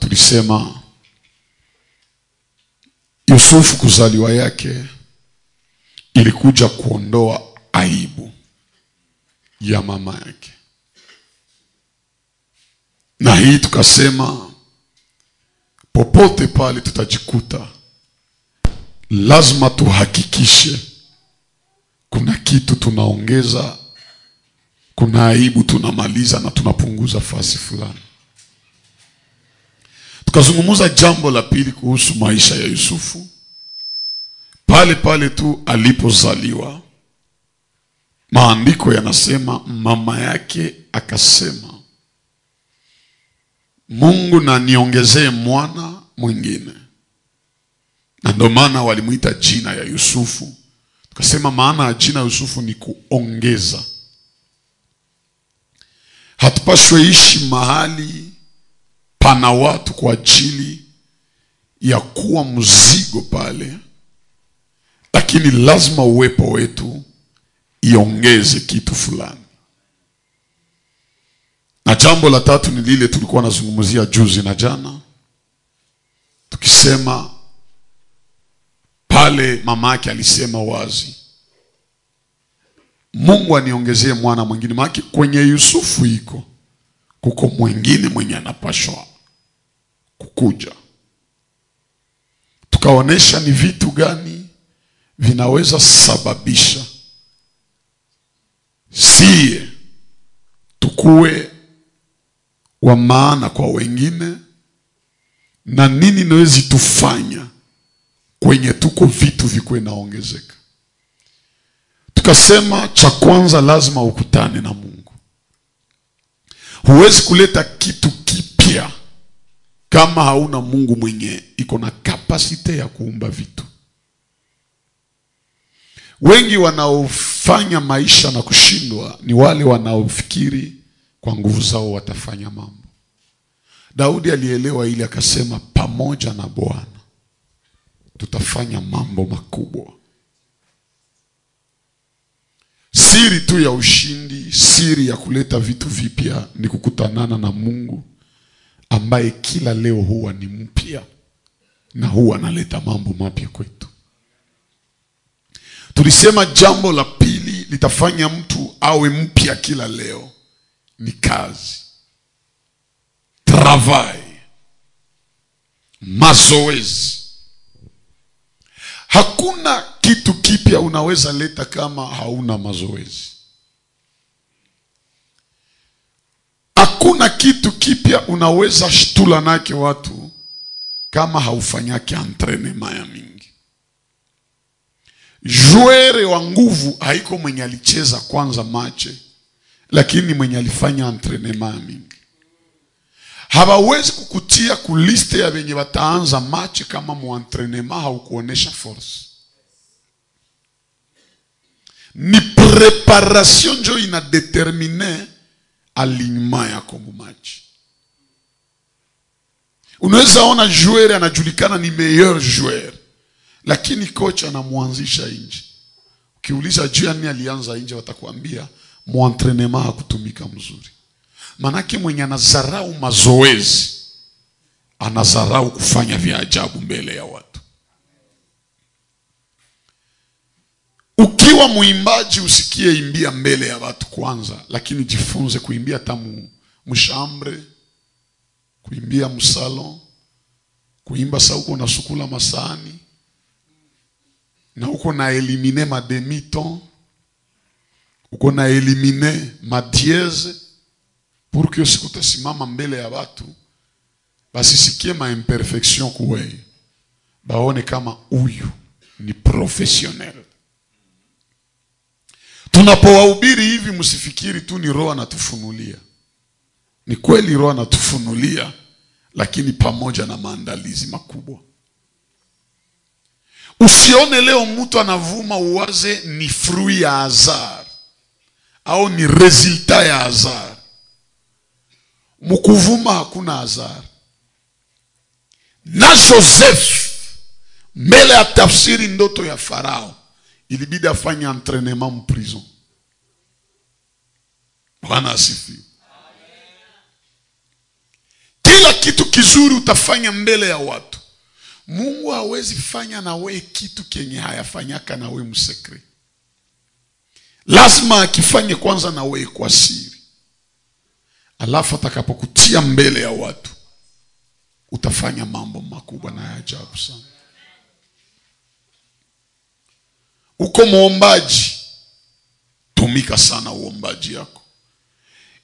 tulisema Yusufu kuzaliwa yake ilikuja kuondoa aibu ya mama yake. Na hii tukasema popote pale tutajikuta lazima tuhakikishe kuna kitu tunaongeza, kuna aibu tunamaliza na tunapunguza fasi fulani. Tukazungumza jambo la pili kuhusu maisha ya Yusufu. Pale pale tu alipozaliwa, maandiko yanasema mama yake akasema, Mungu na niongezee mwana mwingine. Na ndio maana walimuita jina ya Yusufu. Tukasema maana ya jina Yusufu ni kuongeza. Hatupaswe ishi mahali pana watu kwa ajili ya kuwa mzigo pale, lakini lazima uwepo wetu iongeze kitu fulani. Na jambo la tatu ni lile tulikuwa nazungumzia juzi na jana, tukisema pale mama yake alisema wazi, Mungu aniongezee mwana mwingine. Maana kwenye Yusufu kuko mwingine mwenye anapashwa kukuja. Tukaonesha ni vitu gani vinaweza sababisha siye tukue wa maana kwa wengine, na nini nawezi tufanya kwenye tuko vitu vikwe naongezeka. Tukasema cha kwanza lazima ukutane na Mungu. Huwezi kuleta kitu kipya kama hauna Mungu mwenye iko na kapasite ya kuumba vitu. Wengi wanaofanya maisha na kushindwa ni wale wanaofikiri kwa nguvu zao watafanya mambo. Daudi alielewa ile akasema, pamoja na Bwana tutafanya mambo makubwa. Siri tu ya ushindi, siri ya kuleta vitu vipya ni kukutanana na Mungu ambaye kila leo huwa ni mpya na huwa analeta mambo mapya kwetu. Tulisema jambo la pili litafanya mtu awe mpya kila leo ni kazi, travail, mazoezi. Hakuna kitu kipya unaweza leta kama hauna mazoezi. Hakuna kitu kipya unaweza shtula nake watu kama haufanyake entraînement ya mingi. Joueur wa nguvu haiko mwenye alicheza kwanza mache, lakini mwenye alifanya entraînement ya mingi. Hawawezi kukutia kuliste ya wenye wataanza mache kama muentraînement haukuonesha force. Ni preparation njo ina determine alignement yako mu match. Unaweza ona joueur anajulikana ni meilleur joueur, lakini coach anamuanzisha nje. Ukiuliza Gianni alianza nje, watakwambia muentraînement hakutumika mzuri. Manake mwenye anazarau mazoezi anazarau kufanya vya ajabu mbele ya watu. Ukiwa muimbaji usikie imbia mbele ya watu kwanza, lakini jifunze kuimbia tamu mshambre, kuimbia msalon, kuimba sa uko na sukula masani, na uko na elimine ma demi-ton, uko na elimine ma dièse, pour que siku utasimama mbele ya watu basisikie ma imperfection kuwe, baone kama huyu ni professionnel. Tunapowahubiri hivi msifikiri tu ni Roho anatufunulia. Ni kweli Roho anatufunulia, lakini pamoja na maandalizi makubwa. Usione leo mtu anavuma uwaze ni fruit ya hasard au ni resultat ya hasard. Mukuvuma hakuna hasard. Na Joseph mbele ya tafsiri ndoto ya Farao ilibidi afanye entraînement en prison. Bwana asifiwe. kila kitu kizuri utafanya mbele ya watu. Mungu hawezi fanya na wewe kitu kenye hayafanyaka na wewe msekre. Lazima akifanye kwanza na wewe kwa siri. Alafu atakapokutia mbele ya watu, utafanya mambo makubwa na ya ajabu sana. Uko muombaji, tumika sana uombaji yako.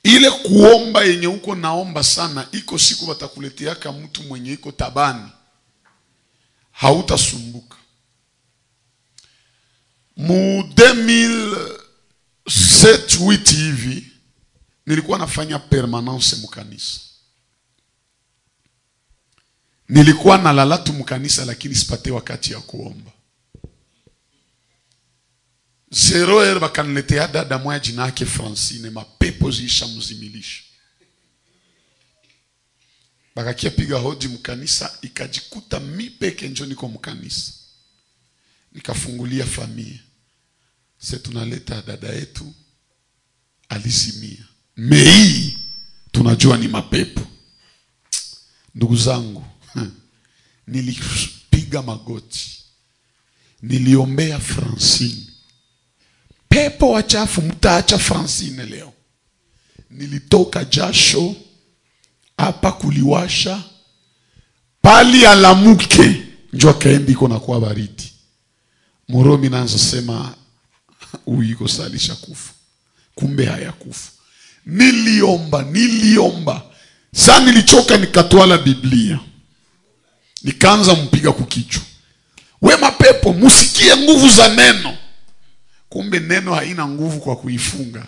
Ile kuomba yenye uko naomba sana, iko siku watakuleteaka mtu mwenye iko tabani, hautasumbuka. Mu 2007-8 hivi nilikuwa nafanya permanence mkanisa. Nilikuwa nalala tu mkanisa, lakini sipate wakati ya kuomba. 0h bakaniletea dada moja jina yake Francine, mapepo ziisha mzimilisha. Bakakia piga hodi mkanisa, ikajikuta mi peke njo niko mkanisa. Nikafungulia familia. Sasa tunaleta dada yetu alizimia. Mei tunajua ni mapepo. Ndugu zangu, nilipiga magoti. Niliombea Francine. Pepo wachafu mtaacha Francine leo. Nilitoka jasho, hapa kuliwasha, pali alamuke, njua kaendi iko na kuwa baridi. Moromi naanza sema uiko salisha kufu. Kumbe haya kufu. Niliomba. Sasa nilichoka, nikatwala Biblia. Nikaanza mpiga kukichwa. We mapepo, musikie nguvu za neno. Kumbe neno haina nguvu kwa kuifunga.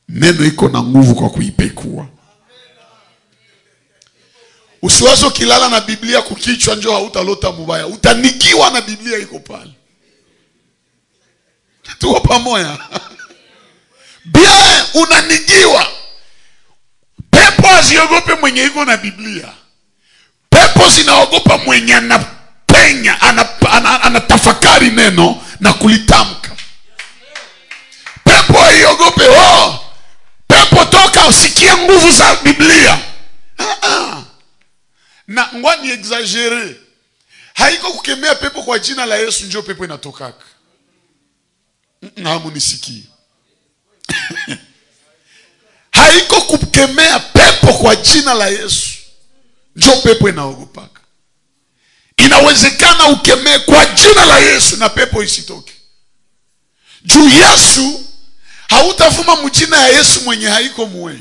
Neno iko na nguvu kwa kuipekua. Usiwazo kilala na Biblia kukichwa njoo hautalota mubaya. Utanikiwa na Biblia iko pale. Tuwa pamoja. Bien, unanigiwa. Pepo aziogope mwenye iko na Biblia. Pepo zinaogopa mwenye anapenya, anatafakari neno na kulitamka. Pepo haiogope, pepo toka usikie nguvu za Biblia. Na ngwani exagere. Haiko kukemea pepo kwa jina la Yesu njoo pepo inatokaka. Hamu nisikie. Haiko kukemea pepo kwa jina la Yesu njoo pepo inaogopaka. Inawezekana ukemee kwa jina la Yesu na pepo isitoke. Juu Yesu hautavuma mjina ya Yesu mwenye haiko muwe.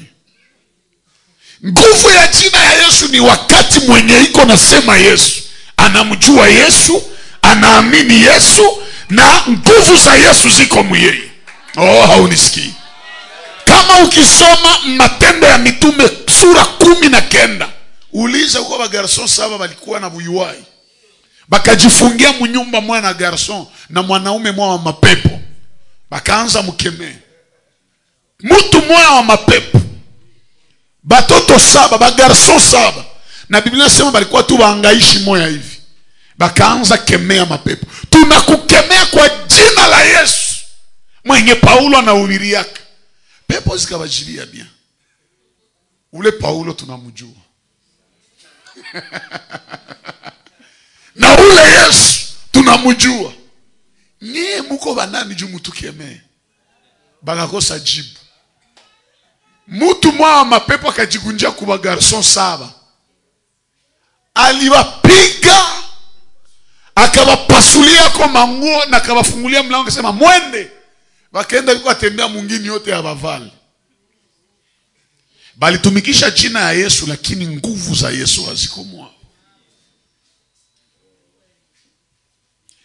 Nguvu ya jina ya Yesu ni wakati mwenye iko nasema Yesu, anamjua Yesu, anaamini Yesu, na nguvu za Yesu ziko mweye. Haunisikii. Kama ukisoma Matendo ya Mitume sura 19, uliza uko ba garçon 7 walikuwa na buyuwai. Bakajifungia mnyumba mwana garçon na mwanaume mwa wa mapepo. Bakaanza mkemee. Mtu mwa wa mapepo. Batoto 7, ba garçon 7. Na Biblia inasema balikuwa tu waangaishi moya hivi. Bakaanza kemea mapepo. Tunakukemea kwa jina la Yesu. Mwenye Paulo anahubiriaka. Pepo zikawajilia bia. Ule Paulo tunamjua. Na ule Yesu tunamjua. Nye muko banani juu mutukemee. Bakakosa jibu. Mutu mwa mapepo akajigunjia kuba garçon 7. Aliwapiga, akawapasulia kwa manguo na akawafungulia mlango akasema mwende. Wakaenda yuko atembea mwingine yote ya bavali. Balitumikisha jina ya Yesu lakini nguvu za Yesu hazikomwa.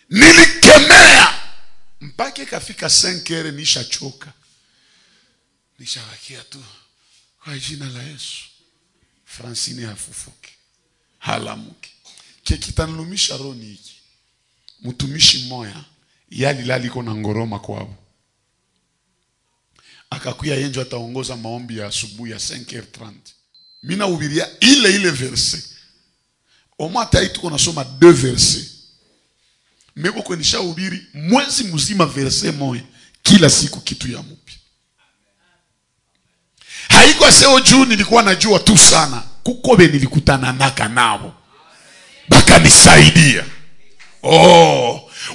Nilikemea mpaka kafika 5h nishachoka. Nishawakia tu kwa jina la Yesu. Francine hafufuki. Halamuki. Kekitanumisha roni hiki. Mtumishi moya yali lali kona ngoroma kwao. Akakuya yenjo ataongoza maombi ya asubuhi ya 5h30. Mina ubiria ile verse. Oma taitu kona soma 2 verse. Meko kwenisha ubiri mwezi mzima verse moya. Kila siku kitu ya mpya. Haiko seo juu nilikuwa najua tu sana. kuko nilikutana naka nao bakanisaidia.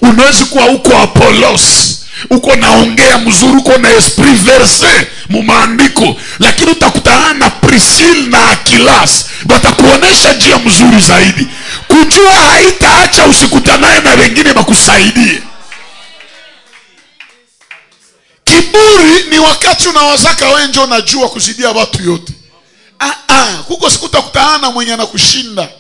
Unaweza kuwa uko Apollos, uko naongea mzuri, uko na esprit verse mu maandiko, lakini utakutana na Priscilla na Akilas, batakuonesha njia mzuri zaidi. Kujua haitaacha usikutanaye na wengine bakusaidie. Kiburi ni wakati unawazaka wewe ndio unajua kuzidia watu yote. Kuko siku utakutana na mwenye anakushinda.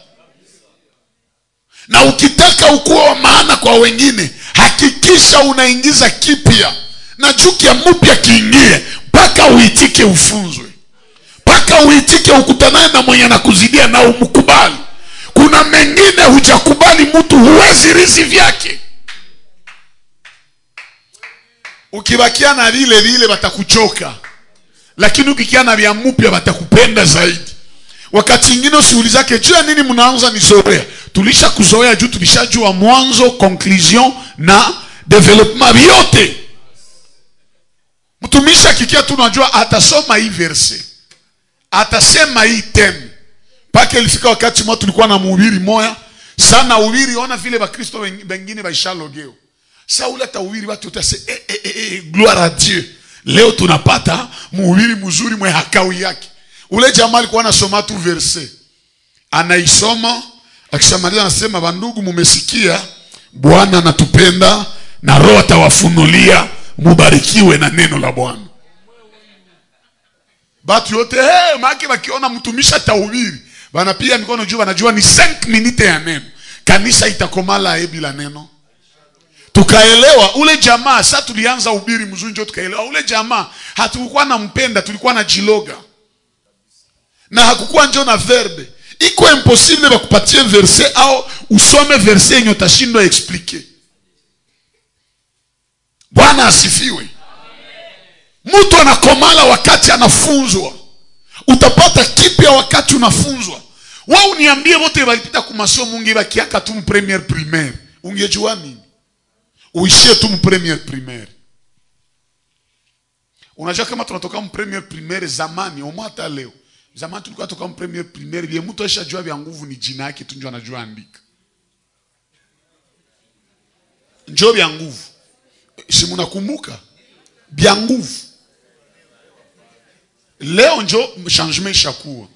Na ukitaka ukuwe wa maana kwa wengine, hakikisha unaingiza kipya. Na juki ya mpya kiingie, mpaka uitike ufunzwe. Mpaka uitike ukutanaye na mwenye anakuzidia na umkubali. Kuna mengine hujakubali mtu, huwezi rizi vyake. Ukibakia na vile batakuchoka. Lakini ukikia na vya mpya batakupenda zaidi. Wakati mwingine usiulizake juu ya nini mnaanza nizoea. Tulisha kuzoea juu tulishajua mwanzo, conclusion na development yote. Mtumisha kikia tunajua atasoma hii verse, atasema hii temu. Pake ilifika wakati mwa tulikuwa na mhubiri moya sana uhubiri, ona vile bakristo wengine baishalogeo. Saula atahubiri watu utase gloire à Dieu. Leo tunapata mhubiri mzuri mwe hakawi yake. Ule jamaa alikuwa anasoma tu verse, anaisoma, akishamaliza anasema, bandugu mumesikia, Bwana anatupenda na Roho atawafunulia, mubarikiwe na neno la Bwana. Batu yote maki wakiona mtumisha tahubiri, wanapia mikono juu, wanajua ni 5 minutes ya neno. Kanisa itakomala bila neno. Tukaelewa ule jamaa. Sasa tulianza ubiri mzuri, ndio tukaelewa ule jamaa hatukuwa na mpenda, tulikuwa na jiloga. Na hakukuwa njo na verbe. Iko impossible bakupatie verse au usome verse yenye utashindwa explique. Bwana asifiwe. Mtu anakomala wakati anafunzwa. Utapata kipya wakati unafunzwa. Wewe uniambie wote walipita kwa masomo ungebakiaka tu première primaire, ungejua nini? Uishie tu première primaire. Unajua kama tunatoka première primaire zamani, au hata leo. Zamani tulikuwa toka première primaire, bia mtu ashajua vya nguvu ni jina yake tu ndio anajua andika. Njoo vya nguvu. Si mnakumbuka? Vya nguvu. Leo njo changement ishakuwa.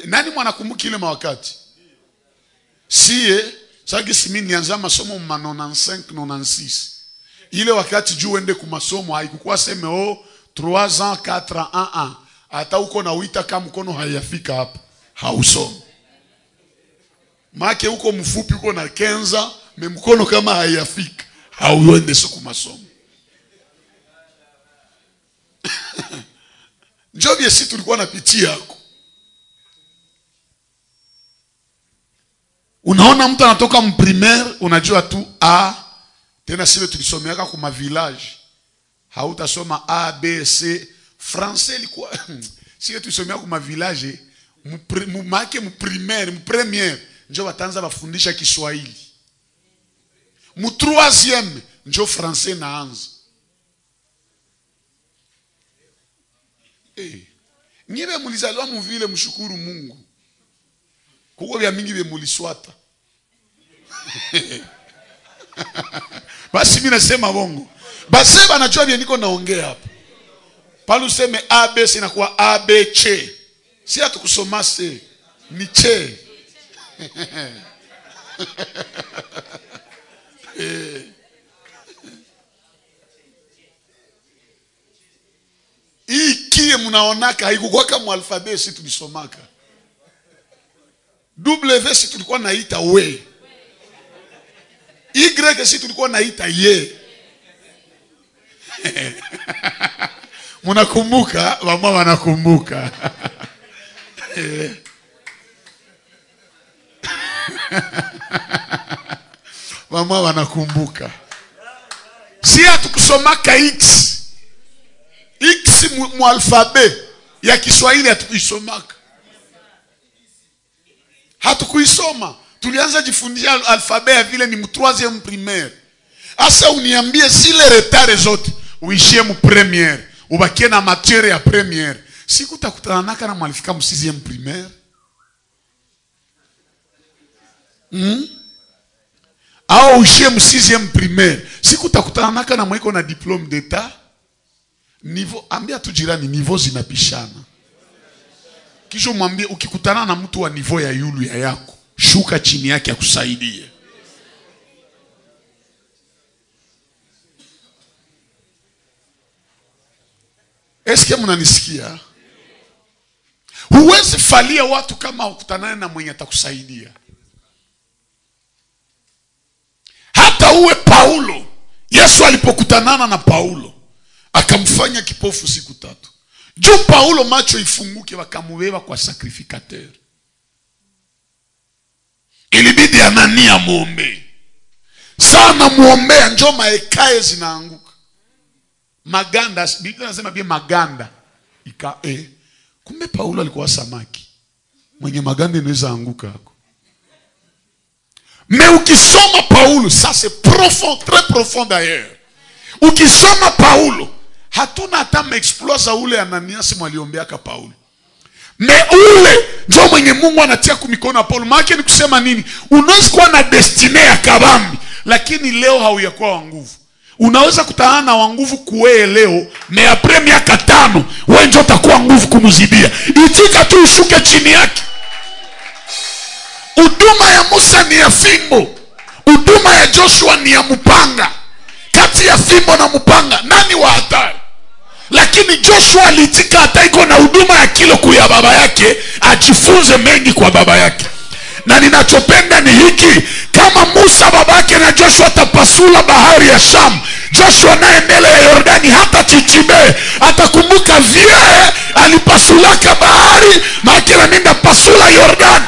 Nani mwanakumbuka ile mawakati? Sie, sasa simi nianza masomo mu 95 96. Ile wakati juu ende ku masomo haikukuwa sema 3 ans 4 ans. Hata uko na uita kama mkono hayafika hapa, hausomi. Make uko mfupi, uko na kenza, mkono kama hayafika, hauende siku masomo. Njoo bia sisi tulikuwa napitia yako. Unaona mtu anatoka mprimaire, unajua tu tena sile tulisomeaka kwa village. Hautasoma A B C. Français ilikuwa sile tulisomea kwa village, make mprimaire, mpremiere njoo watanza bafundisha Kiswahili. Mu 3e njoo français naanza. Nyibe mulizaliwa mu vile, mshukuru Mungu. Kuko vya mingi vya muliswata. Basi mimi nasema bongo. Basi banajua vya niko naongea hapa. Pale useme A B C inakuwa A B C. Si hatukusoma C, ni C. Hii kie mnaonaka haikukuwa kama alfabeti si tulisomaka. W si tulikuwa naita we. Y si tulikuwa naita ye. Munakumbuka? Mama wanakumbuka. Mama wanakumbuka. Si hatukusomaka X. X mu alfabeti ya Kiswahili hatukuisomaka. Hatukuisoma. Tulianza jifundisha alfabeti vile ni mu 3e primaire. Asa uniambie zile retare zote uishie mu premiere, ubakie na matiere ya premiere. Siku utakutana naka na mwalifika mu 6e primaire. Au ushie mu 6e primaire. Siku utakutana naka na mwiko na diplôme d'état. Niveau, ambia tu jirani niveau zinapishana. Kisha mwambie ukikutana na mtu wa niveau ya yulu ya yako, shuka chini yake akusaidie. Eske mnanisikia? Huwezi falia watu kama ukutana na mwenye atakusaidia. Hata uwe Paulo. Yesu alipokutanana na Paulo akamfanya kipofu siku 3. Juu Paulo macho ifunguke wakamubeba kwa sacrificateur. Ilibidi Anania muombe. Sana muombea njoo maekae zinaanguka. Maganda, Biblia inasema pia maganda. Kumbe Paulo alikuwa samaki. Mwenye maganda inaweza anguka hako. Mais ukisoma Paulo, ça c'est profond, très profond d'ailleurs. Ukisoma Paulo, hatuna hata exploit ule Ananias mwaliombeaka Paulo. Mais ule ndio mwenye Mungu anatia kumikono ya Paulo. Maana ni kusema nini? Unaweza kuwa na destiny ya kabambi, lakini leo hauyakuwa wa nguvu. Unaweza kutana na wa nguvu kuwe leo, mais après miaka 5, wewe ndio utakuwa nguvu kumzibia. Itika tu ushuke chini yake. Huduma ya Musa ni ya fimbo. Huduma ya Joshua ni ya mpanga. Kati ya fimbo na mpanga nani wa hatari? Lakini Joshua alitika hata iko na huduma ya kilo kuya baba yake, ajifunze mengi kwa baba yake. Na ninachopenda ni hiki, kama Musa babake na Joshua tapasula bahari ya Sham, Joshua naye mbele ya Yordani hata chichibe, atakumbuka vile alipasulaka bahari, maana nenda pasula Yordani.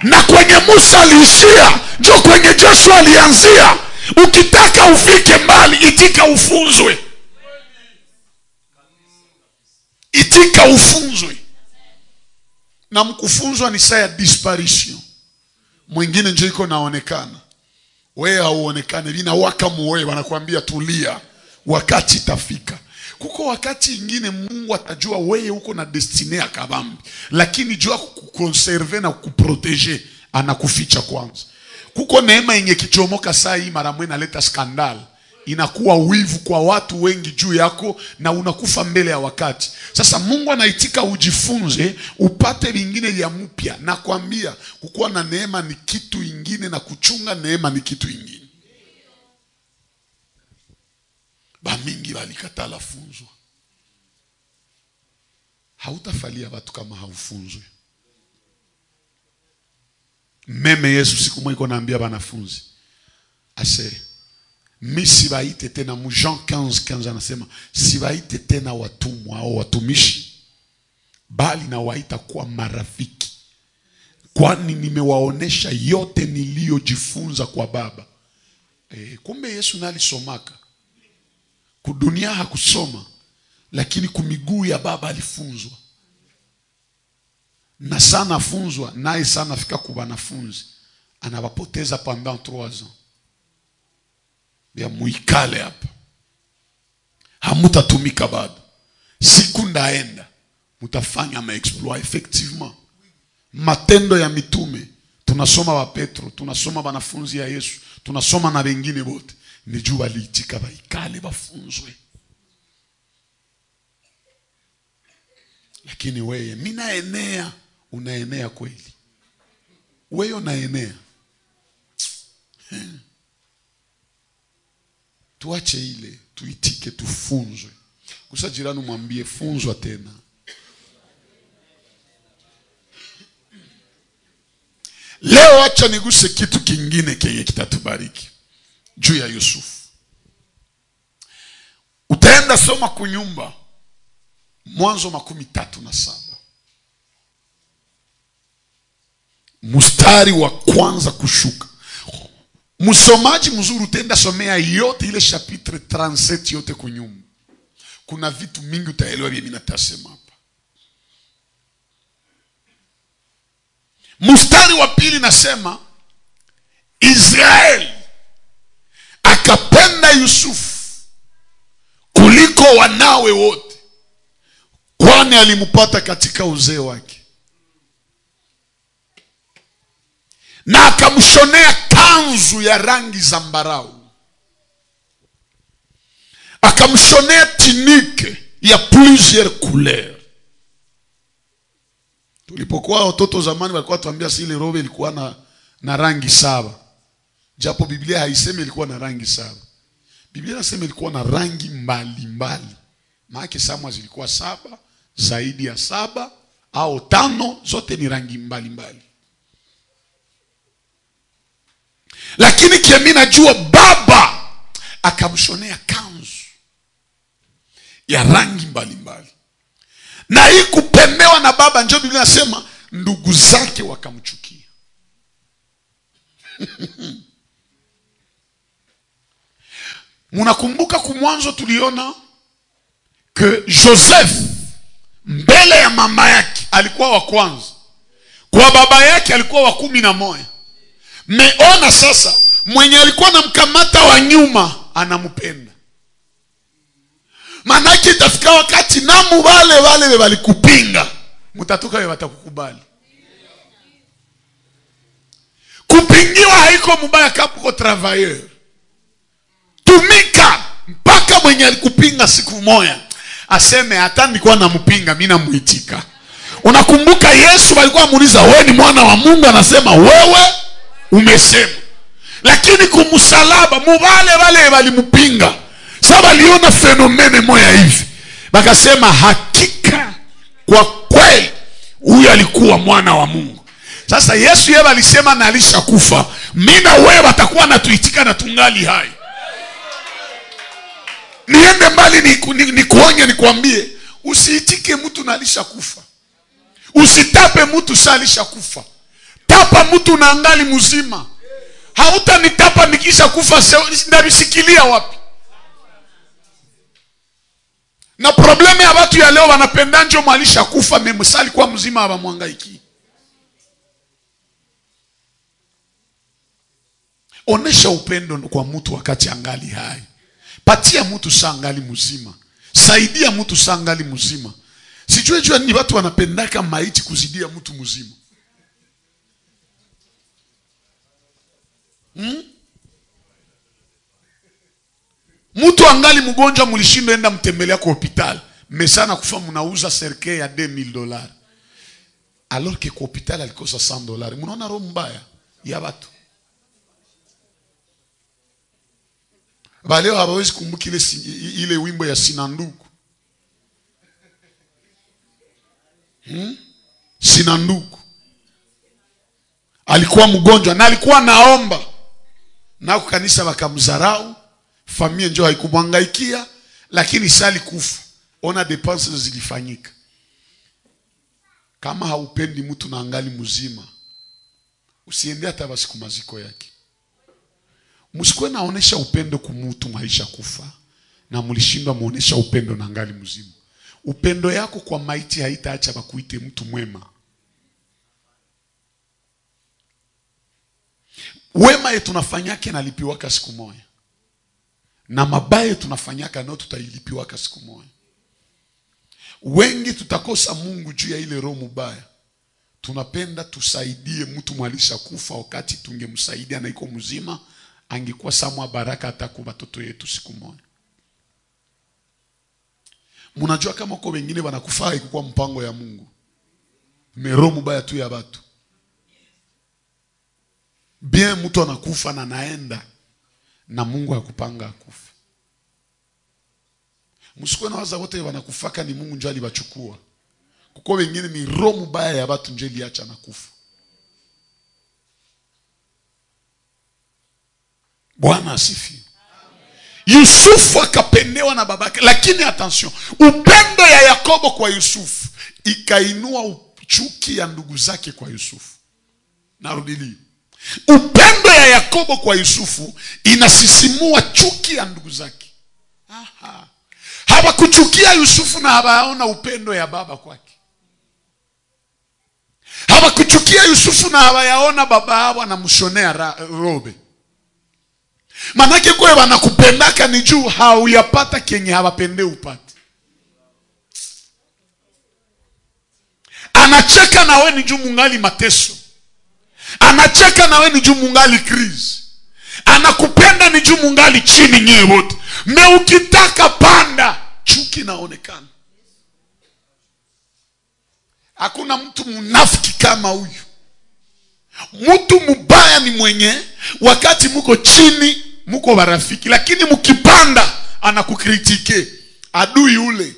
Na kwenye Musa aliishia, ndio kwenye Joshua alianzia. Ukitaka ufike mbali, itika ufunzwe. Itika ufunzwe. Na mkufunzwa ni saa ya disparition. Mwingine nje iko naonekana, wewe hauonekane, lina waka muwe wanakuambia tulia, wakati itafika. Kuko wakati ingine Mungu atajua wewe uko na destiny ya kabambi, lakini jua kukonserve na kukuproteger anakuficha kwanza. Kuko neema yenye kichomoka saa hii mara mwe naleta skandal, inakuwa wivu kwa watu wengi juu yako na unakufa mbele ya wakati. Sasa Mungu anaitika ujifunze, upate vingine vya mpya. Na kuambia kukuwa na neema ni kitu ingine na kuchunga neema ni kitu ingine. Bamingi walikatala funzwa. Hautafalia watu kama haufunzwe. Meme Yesu siku moja iko naambia wanafunzi, ase mi sibaite tena, mu Jean 15 anasema sibaite tena watumwa au watumishi, bali na waita kuwa marafiki, kwani nimewaonesha yote niliyojifunza kwa Baba. Kumbe Yesu nalisomaka. Kudunia hakusoma, lakini kumiguu ya Baba alifunzwa. Na sana funzwa, naye sana fika kwa wanafunzi, anawapoteza pendant 3 ans. Ya muikale hapa, hamutatumika bado. Siku ndaenda mutafanya maexploit. Effectivement matendo ya mitume, tunasoma wa Petro, tunasoma wanafunzi ya Yesu, tunasoma na wengine wote, ni juu waliitika waikale wafunzwe. Lakini wewe, mimi naenea, unaenea kweli? Wewe unaenea? Tuache ile, tuitike, tufunzwe. Kusa jirani mwambie funzwa tena. Leo acha niguse kitu kingine kenye kitatubariki juu ya Yusufu. Utaenda soma kunyumba Mwanzo 37. Mstari wa kwanza kushuka. Msomaji mzuri utaenda somea yote ile chapitre 37 yote kunyumba. Kuna vitu mingi utaelewa vile mimi natasema hapa. Mstari wa pili nasema Israeli akapenda Yusufu kuliko kuliko wanawe wote, kwani alimpata katika uzee wake. Na akamshonea kanzu ya rangi zambarau, akamshonea tinike ya plusieurs couleurs. Tulipokuwa watoto zamani walikuwa tuambia si ile robe ilikuwa na rangi 7. Japo Biblia haisemi ilikuwa na rangi 7. Biblia inasema ilikuwa na rangi mbalimbali. Maana Samuel zilikuwa 7, zaidi ya 7 au 5, zote ni rangi mbalimbali. Lakini kimi najua baba akamshonea kanzu ya rangi mbalimbali. Na hii kupemewa na baba, ndio Biblia inasema ndugu zake wakamchukia. Munakumbuka kumwanzo tuliona ke Joseph mbele ya mama yake alikuwa wa kwanza, kwa baba yake alikuwa wa 11. Meona sasa mwenye alikuwa anamkamata wa nyuma anampenda. Manake itafika wakati namu wale walikupinga, mutatoka wewe watakukubali. Kupingiwa haiko mubaya kama uko travailleur. Tumika mpaka mwenye alikupinga siku moja aseme hata nilikuwa nampinga mimi namuitika. Unakumbuka Yesu alikuwa amuuliza wewe ni mwana wa Mungu, anasema wewe umesema. Lakini kumsalaba wale walimpinga. Sasa waliona fenomene moja hivi, wakasema hakika kwa kweli huyu alikuwa mwana wa Mungu. Sasa Yesu yeye alisema na alishakufa, mimi na wewe watakuwa natuitika na tungali hai. Niende mbali nikuonye nikwambie, usiitike mtu na alishakufa. Usitape mtu sa alishakufa. Tapa mtu na angali mzima. Hautanitapa nikisha kufa, ndabisikilia wapi? Na probleme ya watu ya leo wanapenda njo mwalisha kufa, memsali kwa mzima hawamwangaiki. Onesha upendo kwa mtu wakati angali hai. Patia mtu saa angali mzima. Saidia mtu saa angali mzima. Sijue ni watu wanapendaka maiti kuzidia mtu mzima. Mtu angali mgonjwa mulishindo enda mtembelea kwa hospitali, mesana kufa mnauza serikali ya $2,000, alors que kwa hospitali alikosa $100. Mnaona roho mbaya ya watu. Baleo hawezi kumbuka ile wimbo ya Sinanduku. Sinanduku alikuwa mgonjwa na alikuwa naomba, na kanisa wakamdharau, familia njoo haikumhangaikia, lakini sali kufa. Ona depenses zilifanyika. Kama haupendi mtu na angali mzima, usiende hata basi kumaziko yake. Msikuwe naonesha upendo kumutu maisha kufa, na mulishindwa muonesha upendo na angali mzima. Upendo yako kwa maiti haitaacha bakuite mtu mwema. Wema yetu tunafanyake na lipiwaka siku moja, na mabaya tunafanyaka nao tutailipiwaka siku moja. Wengi tutakosa Mungu juu ya ile roho mbaya. Tunapenda tusaidie mtu mwalisha kufa, wakati tungemsaidia na iko mzima, angekuwa samwa baraka hata kwa watoto yetu siku moja. Mnajua kama kwa wengine wanakufa haikuwa mpango ya Mungu. Roho mbaya tu ya watu. Bien mtu anakufa na naenda, na Mungu hakupanga akufe. Msikuwe na waza wote wanakufaka ni Mungu njoo alibachukua. Kuko wengine ni roho mbaya ya watu njoo iliacha na kufa. Bwana asifiwe. Yusufu akapendewa na babake, lakini attention, upendo ya Yakobo kwa Yusufu ikainua chuki ya ndugu zake kwa Yusufu. Narudili. Upendo ya Yakobo kwa Yusufu inasisimua chuki ya ndugu zake. Hawakuchukia Yusufu na hawaona upendo ya baba kwake. Hawakuchukia Yusufu na hawayaona baba yao anamshonea robe. Manake kwa wanakupendaka ni juu hauyapata kenye hawapende upate. Anacheka na we ni juu mungali mateso. Anacheka na we ni juu mungali krizi. Anakupenda ni juu mungali chini nyewe wote. Me ukitaka panda, chuki naonekana. Hakuna mtu munafiki kama huyu. Mtu mubaya ni mwenye wakati muko chini muko barafiki, lakini mukipanda anakukritike. Adui ule,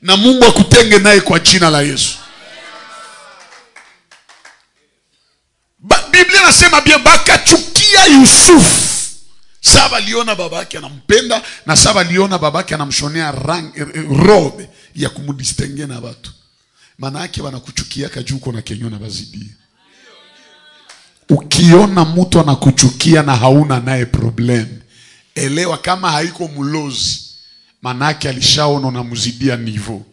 na Mungu akutenge naye kwa jina la Yesu. Biblia nasema bia bakachukia Yusufu. Saba liona babake anampenda, na saba liona babake anamshonea robe ya kumudistenge na watu. Maana yake wanakuchukia kajuko na kenyo na bazidia. Ukiona mtu anakuchukia na hauna naye problem, elewa kama haiko mulozi, maana yake alishaona unamuzidia nivo.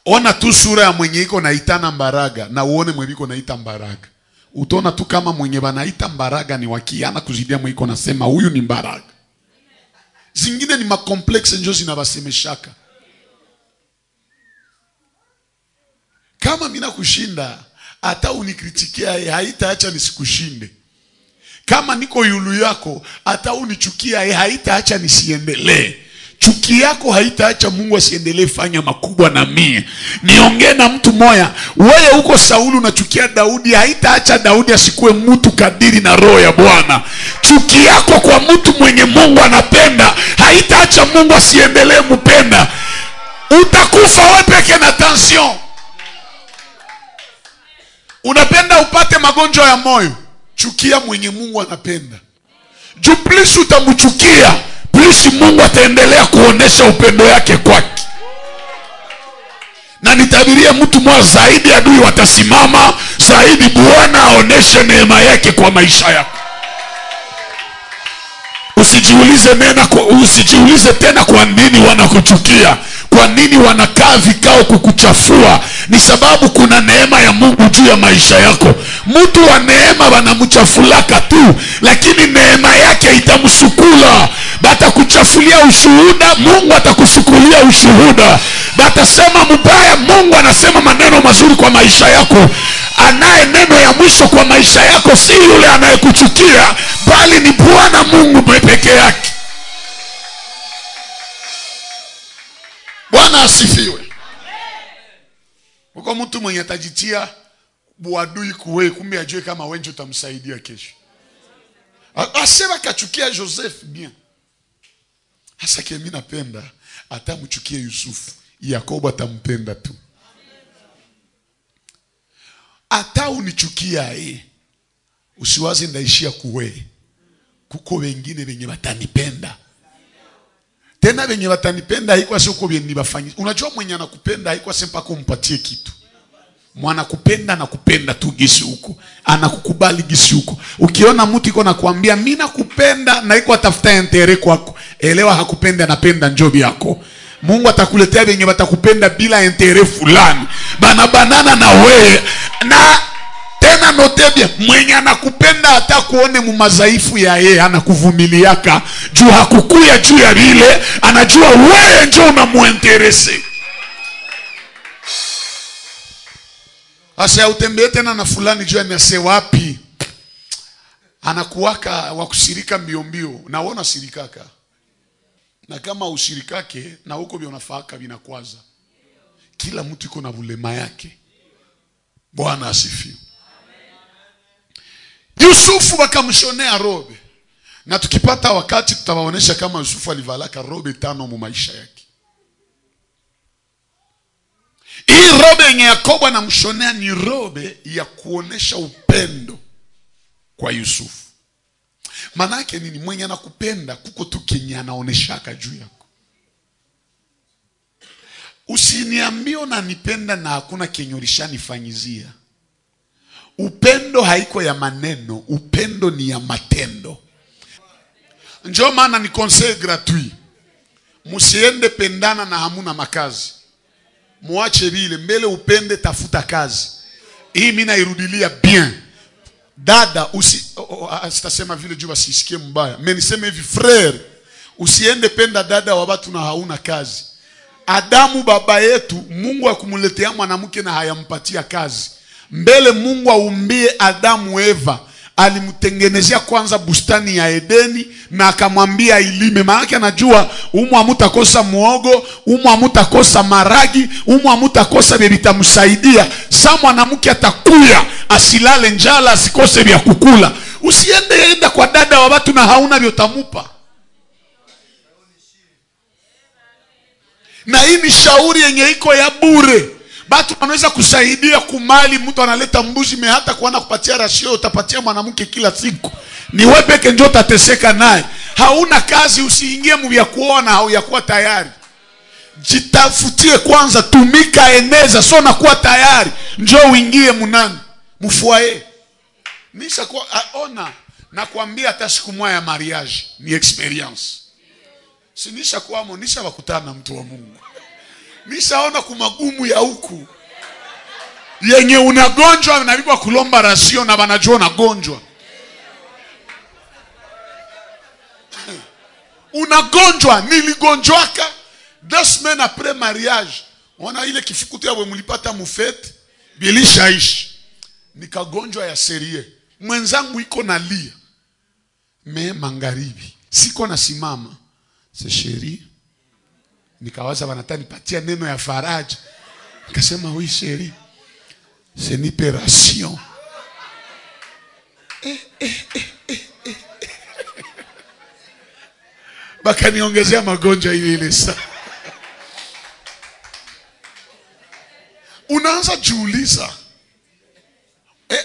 Ona tu sura ya mwenye iko naitana Mbaraga na uone mwenye iko naita Mbaraga. Utaona tu kama mwenye banaita Mbaraga ni wakiana kuzidia mwenye iko nasema huyu ni Mbaraga. Zingine ni makomplexe njo zinabasemeshaka. Kama mina kushinda, hata unikritikia haitaacha nisikushinde. Kama niko yulu yako, hata unichukia haitaacha nisiendelee. Chuki yako haitaacha Mungu asiendelee fanya makubwa na mie. Niongee na mtu moya, wewe uko Sauli unachukia Daudi, haitaacha Daudi asikue mtu kadiri na roho ya Bwana. Chuki yako kwa mtu mwenye Mungu anapenda haitaacha Mungu asiendelee mpenda. Utakufa wewe peke na tension. Unapenda upate magonjwa ya moyo, chukia mwenye Mungu anapenda. Juu plus utamchukia, plus Mungu ataendelea kuonesha upendo yake kwake. Na nitabiria mtu mmoja zaidi adui watasimama, zaidi Bwana aoneshe neema yake kwa maisha yako. Usijiulize tena kwa nini wanakuchukia, kwa nini wanakaa vikao kukuchafua. Ni sababu kuna neema ya Mungu juu ya maisha yako. Mtu wa neema wanamchafulaka tu, lakini neema yake itamsukula. Batakuchafulia ushuhuda, Mungu atakusukulia ushuhuda. Batasema mbaya, Mungu anasema maneno mazuri kwa maisha yako. Anaye neno ya mwisho kwa maisha yako si yule anayekuchukia, bali ni Bwana Mungu peke yake. Bwana asifiwe. Uko mtu mwenye atajitia buadui kuwe, kumbe ajue kama wenjo utamsaidia kesho. Asema kachukia Joseph bien. Hasa kimi napenda atamchukie Yusufu, Yakobo atampenda tu. Ata unichukia usiwazi ndaishia kuwe. Kuko wengine wenye watanipenda. Tena wenye watanipenda haikuwa sio kwa wenye bafanyia. Unajua mwenye anakupenda haikuwa sempa kumpatie kitu. Mwana kupenda na kupenda tu gisi huko. Anakukubali gisi huko. Ukiona mtu iko nakuambia mimi nakupenda na iko atafuta intere kwako, elewa hakupenda, anapenda njobi yako. Mungu atakuletea wenye watakupenda bila intere fulani. Banana na wewe. Na tena notebia, mwenye anakupenda hata kuone mumazaifu ya yeye anakuvumiliaka. Juu hakukuya juu ya vile, anajua wewe njo unamuinterese. Asa utembee tena na fulani juu anase wapi, anakuwaka wakusirika mbio mbio, na wona sirikaka. Na kama usirikake na huko bionafaka binakwaza. Kila mtu iko na vulema yake. Bwana asifiwe. Yusufu wakamshonea robe. Na tukipata wakati tutawaonesha kama Yusufu alivalaka robe 5 mu maisha yake. Hii robe yenye Yakobo anamshonea ni robe ya kuonesha upendo kwa Yusufu. Manake nini? Mwenye anakupenda kuko tu kenye anaoneshaka juu yako. Usiniambie unanipenda na hakuna kenye ulishanifanyizia. Upendo haiko ya maneno, upendo ni ya matendo. Njoo maana ni conseil gratuit. Musiende pendana na hamuna makazi. Muache vile, mbele upende tafuta kazi. Hii mimi nairudilia bien. dada, sitasema vile juu wasisikie mbaya. Mimi niseme hivi, frere, usiende penda dada wa watu na hauna kazi. Adamu baba yetu, Mungu akumuletea mwanamke na hayampatia kazi. Mbele Mungu aumbie Adamu Eva, alimtengenezea kwanza bustani ya Edeni na akamwambia ilime. Maana anajua umu hamutakosa muogo, umu hamutakosa maragi, umu hamutakosa vile vitamsaidia. Sa mwanamke atakuya asilale njala, asikose vya kukula. Usiende enda kwa dada wa watu na hauna vyotamupa. Na hii ni shauri yenye iko ya bure. Batu wanaweza kusaidia kumali, mtu analeta mbuzi hata kuana kupatia rasio, utapatia mwanamke kila siku. Ni wewe peke ndio utateseka naye. Hauna kazi, usiingie mvya kuona au ya kuwa tayari. Jitafutie kwanza, tumika, eneza, so na kuwa tayari. Njoo uingie munani, mfuaye. Nisha kwa ona na kuambia hata siku moja ya mariage ni experience. Sinisha kuamo, nisha wakutana na mtu wa Mungu. Nishaona kumagumu ya huku yenye unagonjwa na bibwa kulomba rasio na wanajua unagonjwa. Unagonjwa, niligonjwaka 2 semaines après mariage. Ona ile kifukutu ya mlipata mufete bilishaishi. Nikagonjwa ya serie. Mwenzangu iko na lia. Magharibi siko na simama. C'est chérie. Nikawaza wanataka nipatia neno ya faraja. Nikasema oui chérie, c'est une opération. Baka niongezea magonjwa ile saa. Unaanza jiuliza.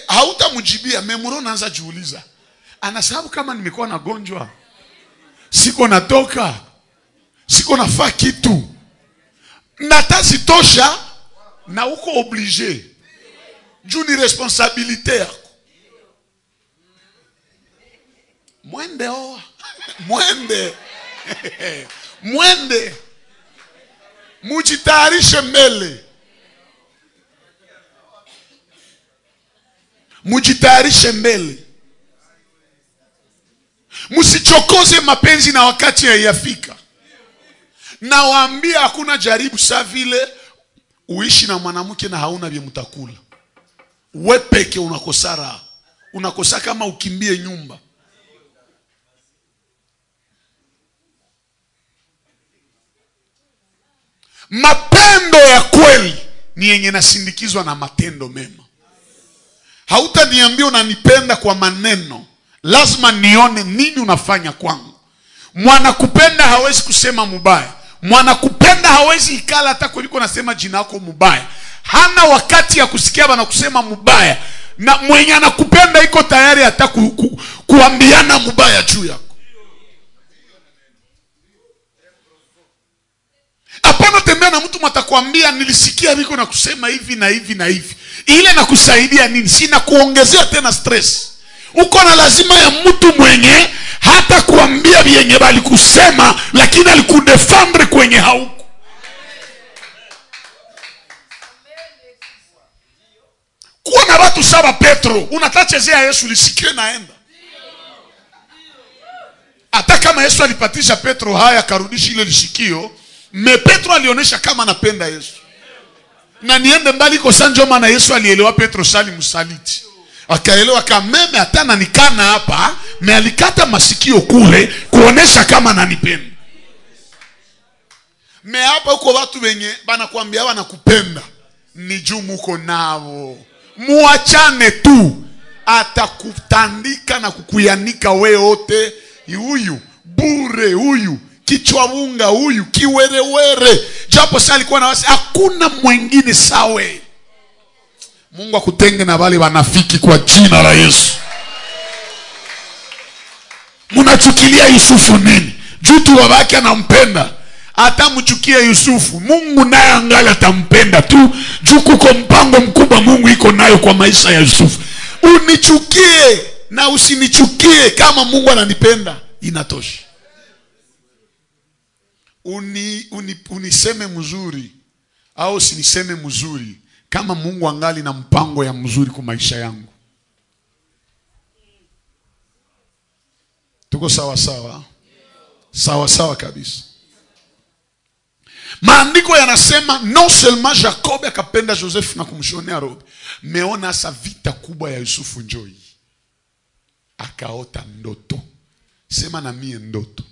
Hautamjibia, memuro unaanza jiuliza. Anasababu kama nimekuwa na gonjwa, siko natoka, siko nafaa kitu, natazi tosha na uko obligé. Juu ni responsabilité yako. Mwende oa. Mwende. Mwende. Mujitayarishe mbele. Mujitayarishe mbele. Musichokoze mapenzi na wakati hayafika. Na waambia hakuna jaribu sa vile uishi na mwanamke na hauna vya mtakula. Wewe peke unakosara. Unakosa kama ukimbie nyumba. Mapendo ya kweli ni yenye nasindikizwa na matendo mema. Hautaniambia unanipenda kwa maneno. Lazima nione nini unafanya kwangu. Mwanakupenda hawezi kusema mubaya. Mwanakupenda hawezi ikala hata kuliko nasema jina lako mubaya. Hana wakati ya kusikia bana kusema mubaya. Na mwenye anakupenda iko tayari hata kuambiana mubaya juu yako. Hapana tembea na mtu matakwambia nilisikia biko na kusema hivi na hivi na hivi. Ile na kusaidia nini? Sina kuongezea tena stress. Uko na lazima ya mtu mwenye hata kuambia vyenye bali kusema lakini alikudefendre kwenye hauko. Kuwa na watu sawa Petro, unatachezea Yesu lisikie naenda. Hata kama Yesu alipatisha Petro haya karudisha ile lisikio, Petro alionyesha kama anapenda Yesu. Na niende mbali kwa sanjo maana Yesu alielewa Petro sali msaliti. Akaelewa kama meme atana nikana hapa, alikata masikio kule kuonesha kama ananipenda. Hapa uko watu wenye bana kuambia wanakupenda, ni juu muko nao. Muachane tu, atakutandika na kukuyanika wewe wote. Huyu bure, huyu kichwa unga, huyu kiwerewere. Japo sasa alikuwa na wasi, hakuna mwingine sawe. Mungu akutenge na wale wanafiki kwa jina la Yesu. Munachukilia Yusufu nini? Juu tu babake anampenda. Hata mchukie Yusufu, Mungu naye angali atampenda tu. Juu kuko mpango mkubwa Mungu iko nayo kwa maisha ya Yusufu. Unichukie na usinichukie, kama Mungu ananipenda inatosha. Uniseme mzuri au usiniseme mzuri, kama Mungu angali na mpango ya mzuri kwa maisha yangu. Tuko sawa sawa? Sawa sawa kabisa. Maandiko yanasema non seulement Jacob akapenda Joseph na kumshonea robe, meona sa vita kubwa ya Yusufu njoi. Akaota ndoto. Sema na mie ndoto.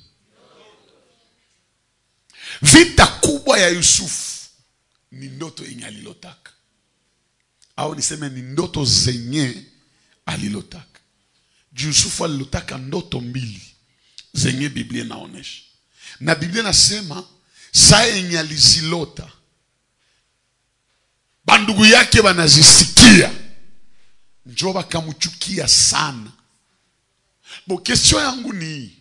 Vita kubwa ya Yusufu ni ndoto yenye alilotaka. Au niseme ni ndoto zenye alilotaka. Yusufu alilotaka ndoto mbili zenye Biblia inaonesha. Na Biblia nasema saa yenye alizilota, bandugu yake wanazisikia, njoo wakamchukia sana. Bo, kesho yangu ni hii.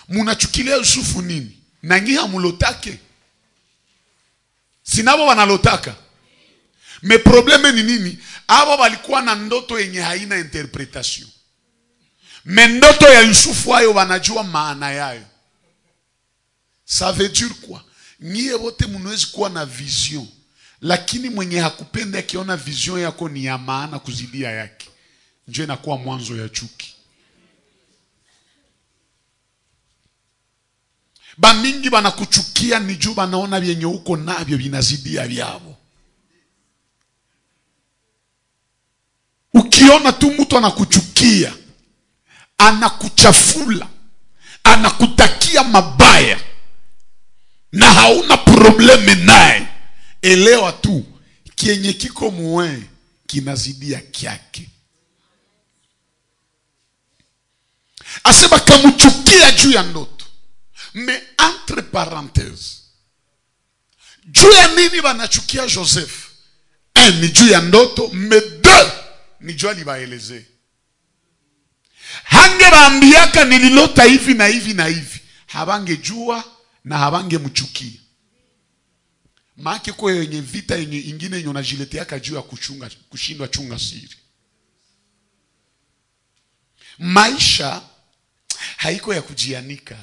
Munachukilia Yusufu nini? Na nyinyi hamulotake? Sinabo wanalotaka. Me probleme ni nini? Abo walikuwa na ndoto yenye haina interpretation. Me ndoto ya Yusufu hayo wanajua maana yayo. Ça veut dire quoi? Nyie wote mnaweza kuwa na vision, lakini mwenye hakupenda akiona vision yako ni ya maana kuzidia yake, njoo inakuwa mwanzo ya chuki. Ba mingi banakuchukia ni juu banaona vyenye uko navyo vinazidia vyao. Ukiona tu mtu anakuchukia, anakuchafula, anakutakia mabaya na hauna probleme naye, elewa tu kienye kiko muwe kinazidia kyake. Asema kamuchukia juu ya ndoto. Me entre parenthèses, juu ya nini banachukia Joseph? Ni juu ya ndoto. Me deux, ni juu alibaeleze. Hange baambiaka nililota hivi na hivi na hivi, habange jua na habange mchukia. Maake kwa yenye vita yenye ingine yenye unajileteaka juu ya kushindwa chunga siri. Maisha haiko ya kujianika.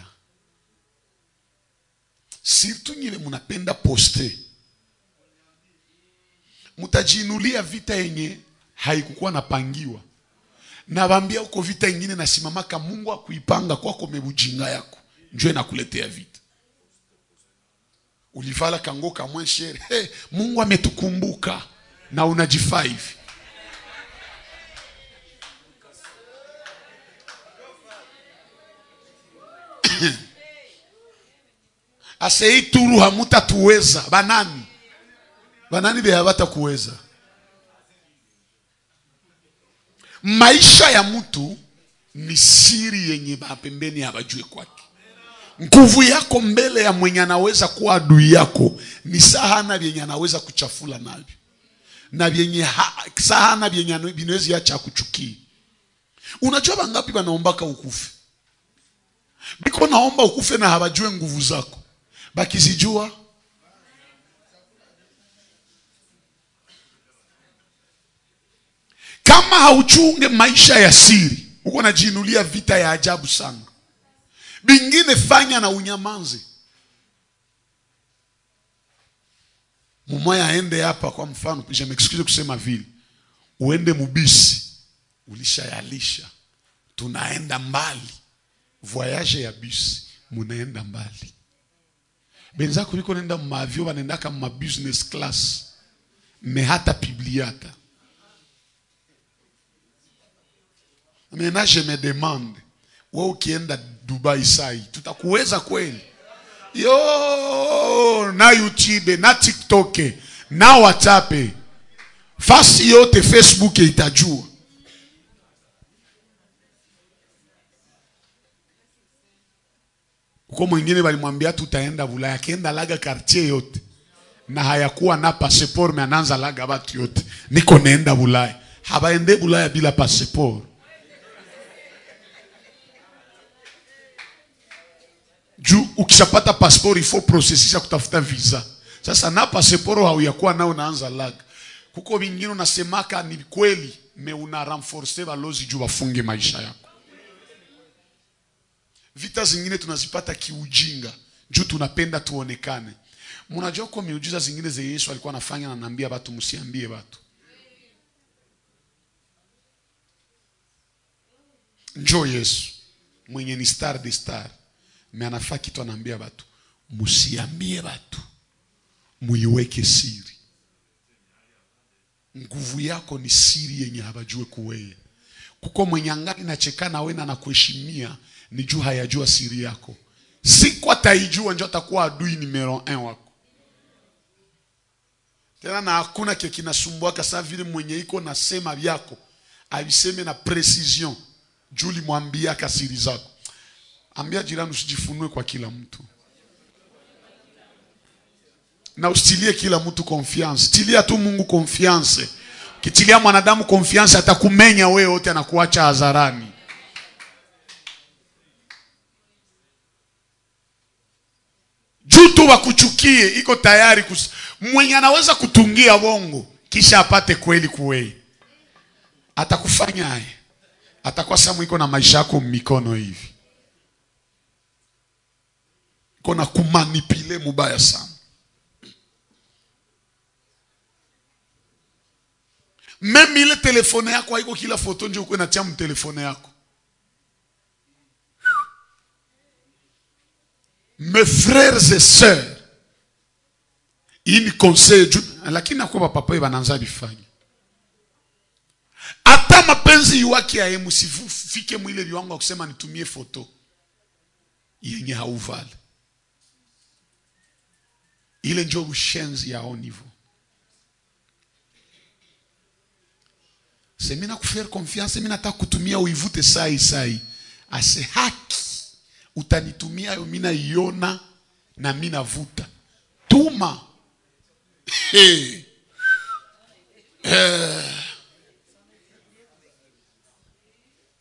Sirtu nyile munapenda poste, mutajinulia vita yenye haikukuwa napangiwa. Na bambia uko vita ingine na simamaka Mungu akuipanga kwako mebujinga yako, njoo nakuletea vita. Ulivala kango kamwe shere, hey, Mungu ametukumbuka na unajifaa hivi. Asei turu hamuta tuweza. Banani be habata kuweza. Maisha ya mtu ni siri yenye bapembeni habajue kwake. Nguvu yako mbele ya mwenye anaweza kuwa adui yako ni sahana vyenye anaweza kuchafula navyo. Na vyenye sahana vyenye binawezi acha kuchukia. Unajua bangapi banaombaka ukufe? Biko naomba ukufe na habajue nguvu zako. Bakizijua, kama hauchunge maisha ya siri, uko najinulia vita ya ajabu sana. Bingine fanya na unyamanze. Mumoya aende hapa kwa mfano, je m'excuse kusema vile. Uende mubisi, ulishayalisha. Tunaenda mbali. Voyage ya bisi, munaenda mbali. Benzako biko nenda mavyo banenda kama business class. Me hata pibliata. Maintenant je me demande, wewe ukienda Dubai sai, tutakuweza kweli? Yo, na YouTube, na TikTok, na WhatsApp, fasi yote Facebook itajua. Uko mwingine balimwambia tutaenda Bulaya, akienda laga quartier yote. Na hayakuwa na passport, me ananza laga batu yote. Niko naenda Bulaya. Habaende Bulaya bila passport. Juu ukishapata passport il faut processer kutafuta visa. Sasa na passport hauyakuwa nao unaanza laga. Kuko vingine unasemaka ni kweli, me una renforcer balozi juu wafunge maisha yako. Vita zingine tunazipata kiujinga, juu tunapenda tuonekane. Mnajua kwa miujiza zingine za Yesu alikuwa anafanya na anaambia watu msiambie watu. Njoo Yesu. mwenye ni star de star, me anafaa kitu anaambia watu, musiambie watu, muiweke siri. Nguvu yako ni siri yenye habajue kuweye. Kuko mwenye angali nachekana wewe na kuheshimia, ni juu hayajua siri yako. Siku ataijua ndio atakuwa adui numero 1 wako. Tena na hakuna kile kinasumbua kasa vile mwenye iko nasema vyako aviseme na precision. Juli mwambia kasiri zako. Ambia jirani usijifunue kwa kila mtu. Na ustilie kila mtu confiance. Tilia tu Mungu confiance. Kitilia mwanadamu confiance atakumenya wewe wote na kuacha hadharani. Jutu wakuchukie iko tayari mwenye anaweza kutungia bongo kisha apate kweli kuwei. Atakufanya haya. Atakuwa samu iko na maisha yako mikono hivi. Iko na kumanipile mubaya sana. Meme ile telefone yako haiko kila foto nje uko natia mtelefone yako. Mes frères et sœurs, hii ni conseil, lakini nakuwa papa bananza bifanya. Hata mapenzi yuwaki ya musifike mwile viwango kusema nitumie foto yenye hauvali. Ile ndio ushenzi ya onivo. Semina kufaire confiance, semina nataka kutumia uivute sai. Ase haki. Utanitumia yo mina iona na mina vuta. Tuma.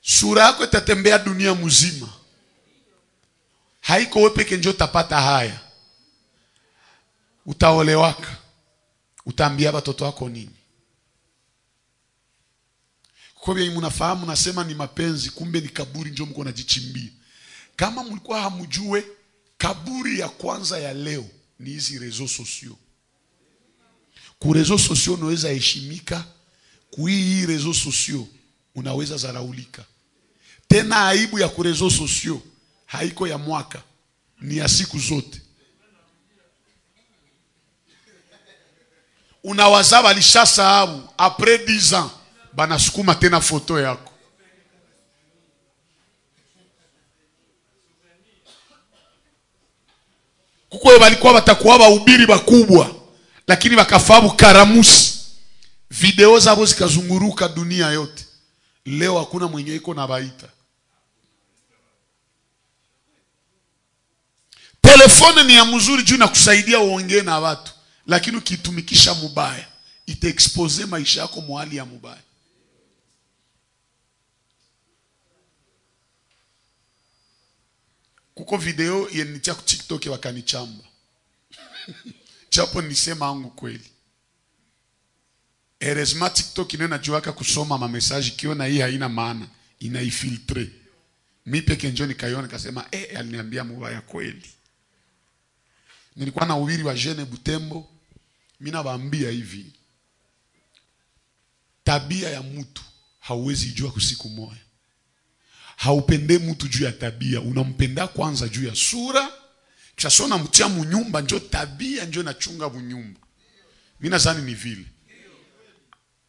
Sura yako itatembea dunia mzima. Haiko wewe peke ndio utapata haya. Utaolewaka. Utaambia watoto wako nini? Kwa hiyo mnafahamu nasema ni mapenzi, kumbe ni kaburi ndio mko najichimbia. Kama mlikuwa hamjue, kaburi ya kwanza ya leo ni hizi rezo sosio. Ku rezo sosio unaweza heshimika, hii rezo sosio unaweza zaraulika. Tena aibu ya ku rezo sosio haiko ya mwaka, ni ya siku zote. Unawaza walishasahau après 10 ans banasukuma tena foto yako. Kuko walikuwa watakuwa wahubiri wakubwa, lakini wakafahamu karamusi. Video zao zikazunguruka dunia yote. Leo hakuna mwenye iko na baita. Telefone ni ya mzuri juu na kusaidia uongee na watu, lakini ukitumikisha mubaya itaexpose maisha yako mahali ya mubaya. Kuko video yenitia ku TikTok wakanichamba. Chapo nisema angu kweli. Erezma TikTok inena juaka kusoma ma message kiona hii haina maana, inaifiltre. Mimi peke njoo nikaiona nikasema aliniambia mubaya kweli. Nilikuwa na uhubiri wa Jeune Butembo, mimi nawaambia hivi. Tabia ya mtu hauwezi jua kusiku moja. Haupende mtu juu ya tabia, unampenda kwanza juu ya sura, kisha sona mtia munyumba njo tabia njo nachunga bunyumba. Mimi nadhani ni vile.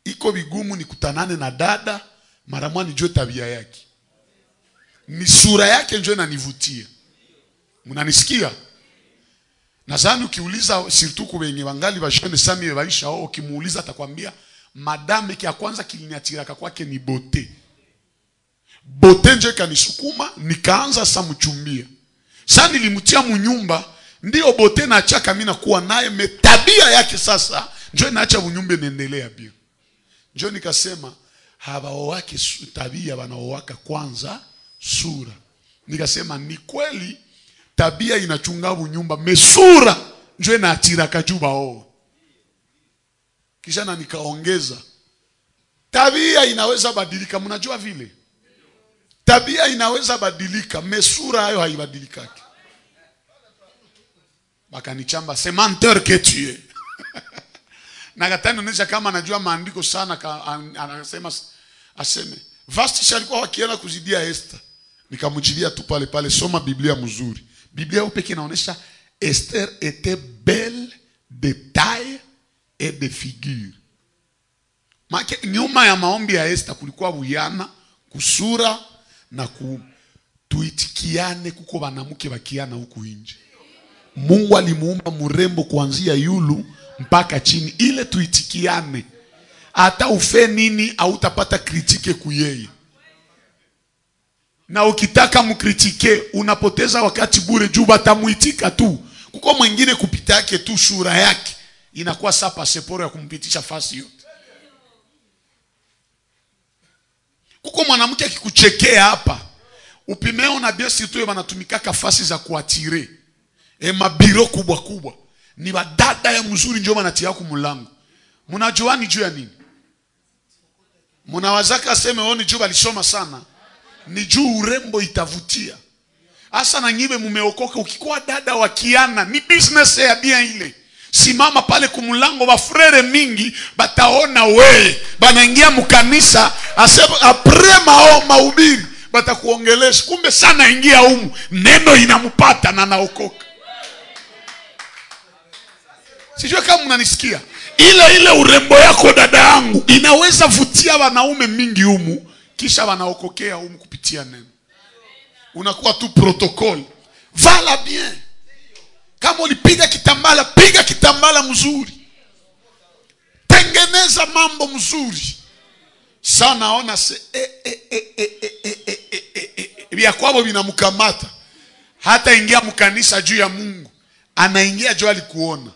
Iko vigumu nikutanane na dada, mara moja nijue tabia yake. Ni sura yake njo inanivutia. Mnanisikia? Nadhani ukiuliza surtout kwa wenye wangali bashone sami baisha au ukimuuliza atakwambia madame kia kwanza kiliniatira kwake ni bote. Bote nje kanisukuma nikaanza sa mchumbia. Sasa nilimtia munyumba ndio bote na achaka mimi nakuwa naye metabia yake sasa njoo naacha munyumba niendelea pia. Njoo nikasema hawao wake tabia wanaowaka kwanza sura. Nikasema ni kweli tabia inachunga munyumba mesura njoo naatira kajuba oo. Kisha na nikaongeza tabia inaweza badilika, mnajua vile. Tabia inaweza badilika, mesura hayo haibadilikaki. Bakanichamba semanteur que tu es. Nakatani onesha kama anajua maandiko sana anasema aseme. Vasti alikuwa wakienda kuzidia Esther. Nikamjilia tu pale pale, soma Biblia mzuri. Biblia upeke inaonyesha Esther était belle de taille et de figure. Nyuma ya maombi ya Esther kulikuwa uyana, kusura na tuitikiane kuko banamuke bakiana huku nje. Mungu alimuumba murembo kuanzia yulu mpaka chini, ile tuitikiane. Hata ufe nini hautapata kritike kuyeye. Na ukitaka mkritike unapoteza wakati bure, juu batamuitika tu. Kuko mwingine kupita yake tu shura yake inakuwa sapa seporo ya kumpitisha fasi yote. Kuko mwanamke akikuchekea hapa, upimeo na biasi tu wanatumikaka fasi za kuatire. Mabiro kubwa kubwa. Ni badada ya mzuri njoo wanatia ku mlango. Mnajua ni juu ya nini? Mnawazaka aseme wao ni juu alisoma sana. Ni juu urembo itavutia. Asa na nyibe mumeokoka, ukikuwa dada wa kiana ni business ya bia ile. Simama pale kumulango, bafrere mingi bataona we banaingia mkanisa, asema apres mahubiri batakuongelesha, kumbe sana ingia humu neno inampata na naokoka. Sijui kama mnanisikia. Ile urembo yako dada yangu inaweza vutia wanaume mingi humu, kisha wanaokokea humu kupitia neno. Unakuwa tu protocol. Vala bien. Kama ulipiga kitambala, piga kitambala mzuri. Tengeneza mambo mzuri. Sana naona se vya kwabo vinamkamata. Hata ingia mkanisa juu ya Mungu, anaingia juu alikuona.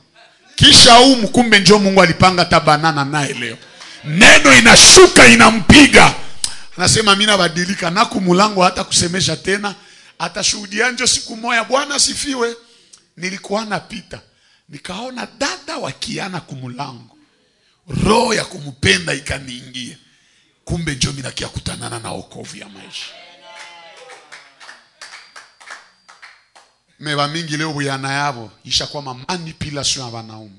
Kisha kumbe njoo Mungu alipanga tabanana naye leo. Neno inashuka inampiga. Anasema mimi nabadilika na kumulango hata kusemesha tena. Atashuhudia njo siku moja, Bwana sifiwe. Nilikuwa napita, nikaona dada wakiana kumulango. Roho ya kumupenda ikaniingia. Kumbe njo mimi nakia kutanana na wokovu ya maisha. Meba mingi leo buyana yabo isha kwa manipulation ya wanaume.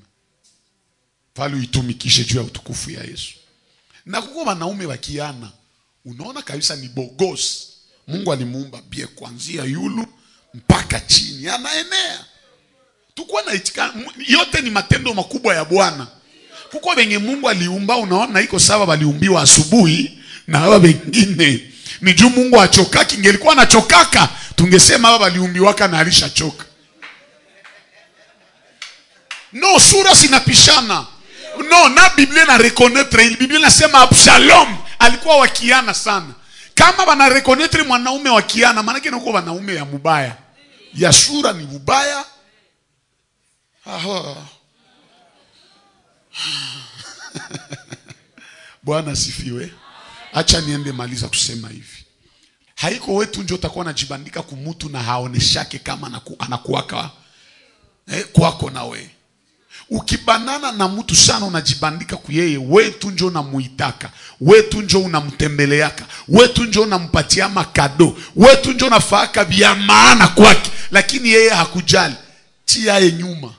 Pale itumikishe juu ya utukufu ya Yesu. Na kuko wanaume wakiana, unaona kabisa ni bogosi. Mungu alimuumba bie kuanzia yulu mpaka chini, anaenea. Tukua na itika, yote ni matendo makubwa ya Bwana. Kuko wenye Mungu aliumba, unaona iko sawa waliumbiwa asubuhi, na hawa wengine ni juu Mungu achokaki. Ingelikuwa anachokaka, tungesema hawa waliumbiwaka na alishachoka. No, sura sinapishana. No, na Biblia na reconnaître. Biblia nasema Absalom alikuwa wakiana sana. Kama wana reconnaître mwanaume wakiana, maana yake nuko wanaume ya mubaya. Ya sura ni mubaya. Bwana sifiwe. Acha niende maliza kusema hivi. Haiko wetu ndio utakuwa unajibandika kumutu na haoneshake kama anakuwaka kwako na we. Ukibanana na mtu sana unajibandika kuyeye, wetu njo unamuitaka, wetu njo unamtembeleaka, wetu njo unampatia makado, wetu njo unafaka vya maana kwake, lakini yeye hakujali. Tia yeye nyuma.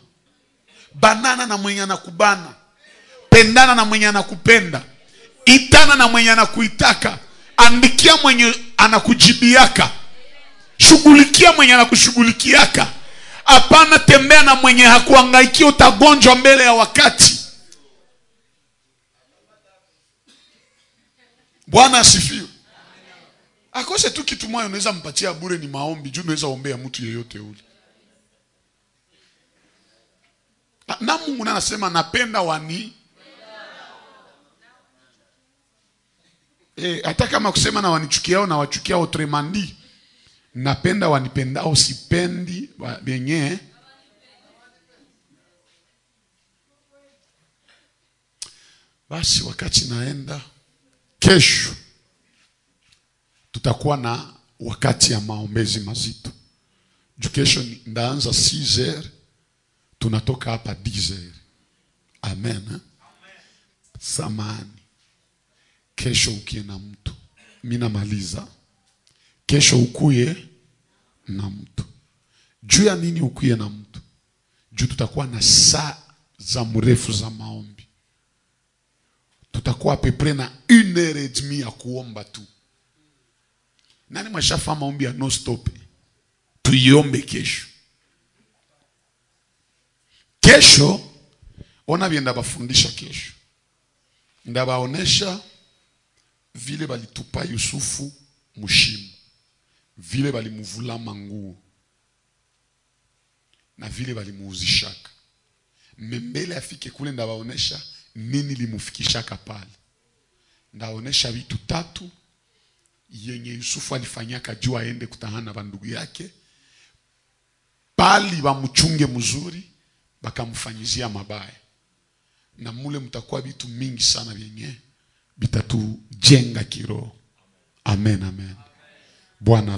Banana na mwenye anakubana. Pendana na mwenye anakupenda. Itana na mwenye anakuitaka. Andikia mwenye anakujibiaka. Shughulikia mwenye anakushughulikiaka. Hapana tembea na mwenye hakuangaikia, utagonjwa mbele ya wakati. Bwana asifiwe. Akose tu kitu moja unaweza mpatia bure, ni maombi. Juu unaweza ombea mtu yeyote ule. Na Mungu anasema napenda wani. Hata kama kusema na wanichukiao na wachukiao tremandi. Napenda wanipendao, sipendi benye. Basi wakati naenda, kesho tutakuwa na wakati ya maombezi mazito. Kesho ndaanza 6h, tunatoka hapa 10h. Amen. Samani. Kesho ukie na mtu, mimi namaliza. Kesho ukuye na mtu. Juu ya nini ukuye na mtu? Juu tutakuwa na saa za mrefu za maombi. Tutakuwa pepre na 1h30 ya kuomba tu. Nani mwashafa maombi ya no stop? Tuiombe kesho. Kesho ona bienda bafundisha kesho. Ndabaonesha vile balitupa Yusufu mushimu, vile balimuvula manguo na vile balimuuzishaka. Mbele afike kule ndabaonesha nini limufikishaka pale. Ndaonesha vitu 3 yenye Yusufu alifanyaka juu aende kutahana na bandugu yake. Pali bamuchunge mzuri, bakamfanyizia mabaya. Na mule mtakuwa vitu mingi sana vyenye bitatujenga kiroho. Amen, amen. Bwana